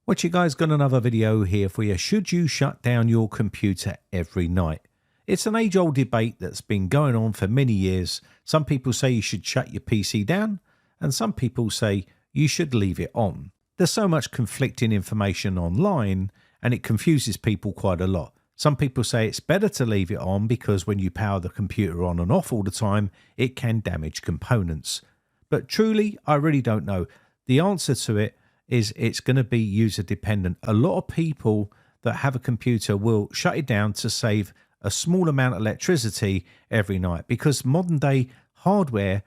What you guys, got another video here for you. Should you shut down your computer every night? It's an age-old debate that's been going on for many years. Some people say you should shut your PC down, and some people say you should leave it on. There's so much conflicting information online, and it confuses people quite a lot. Some people say it's better to leave it on because when you power the computer on and off all the time, it can damage components. But truly, I really don't know. The answer to it is it's going to be user dependent. A lot of people that have a computer will shut it down to save a small amount of electricity every night, because modern day hardware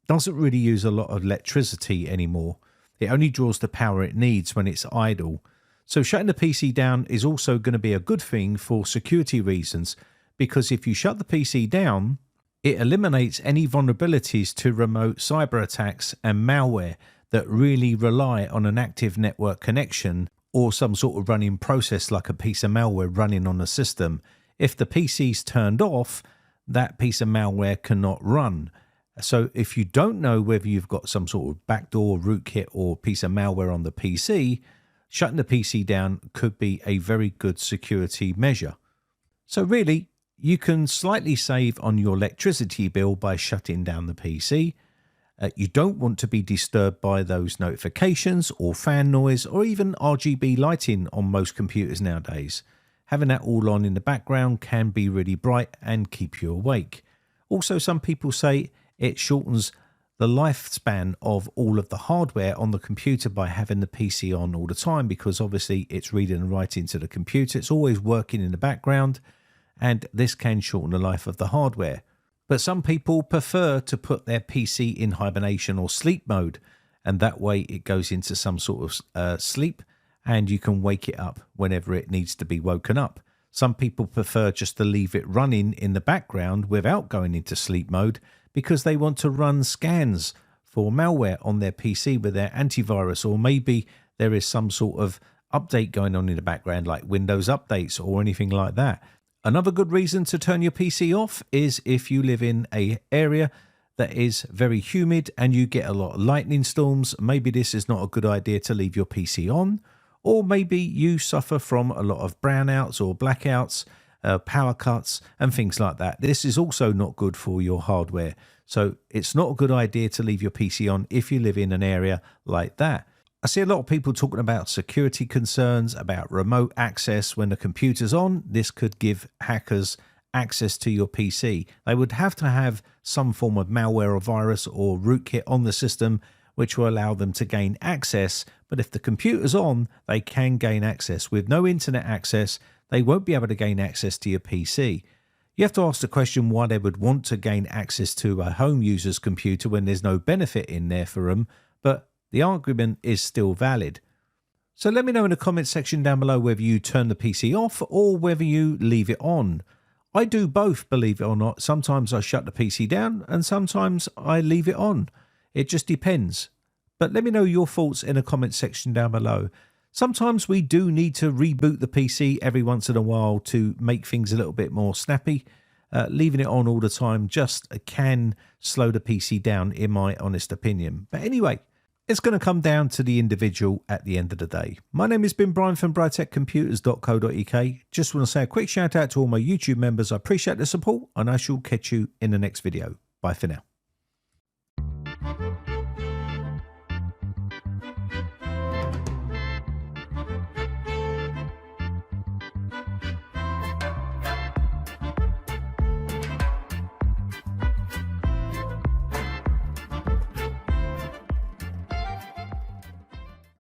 doesn't really use a lot of electricity anymore. It only draws the power it needs when it's idle. So shutting the PC down is also going to be a good thing for security reasons, because if you shut the PC down, it eliminates any vulnerabilities to remote cyber attacks and malware that really rely on an active network connection or some sort of running process like a piece of malware running on a system. If the PC's turned off, that piece of malware cannot run. So if you don't know whether you've got some sort of backdoor, rootkit or piece of malware on the PC, shutting the PC down could be a very good security measure. So really, you can slightly save on your electricity bill by shutting down the PC. You don't want to be disturbed by those notifications or fan noise or even RGB lighting on most computers nowadays. Having that all on in the background can be really bright and keep you awake. Also, some people say it shortens the lifespan of all of the hardware on the computer by having the PC on all the time, because obviously it's reading and writing to the computer. It's always working in the background, and this can shorten the life of the hardware. But some people prefer to put their PC in hibernation or sleep mode, and that way it goes into some sort of sleep and you can wake it up whenever it needs to be woken up. Some people prefer just to leave it running in the background without going into sleep mode because they want to run scans for malware on their PC with their antivirus, or maybe there is some sort of update going on in the background like Windows updates or anything like that. Another good reason to turn your PC off is if you live in an area that is very humid and you get a lot of lightning storms. Maybe this is not a good idea to leave your PC on, or maybe you suffer from a lot of brownouts or blackouts, power cuts and things like that. This is also not good for your hardware. So it's not a good idea to leave your PC on if you live in an area like that. I see a lot of people talking about security concerns, about remote access when the computer's on. This could give hackers access to your PC. They would have to have some form of malware or virus or rootkit on the system, which will allow them to gain access. But if the computer's on, they can gain access. With no internet access, they won't be able to gain access to your PC. You have to ask the question why they would want to gain access to a home user's computer when there's no benefit in there for them. But the argument is still valid. So let me know in the comment section down below whether you turn the PC off or whether you leave it on. I do both, believe it or not. Sometimes I shut the PC down and sometimes I leave it on. It just depends. But let me know your thoughts in the comment section down below. Sometimes we do need to reboot the PC every once in a while to make things a little bit more snappy. Leaving it on all the time just can slow the PC down, in my honest opinion. But anyway, it's going to come down to the individual at the end of the day. My name has been Brian from briteccomputers.co.uk. Just want to say a quick shout out to all my YouTube members. I appreciate the support and I shall catch you in the next video. Bye for now.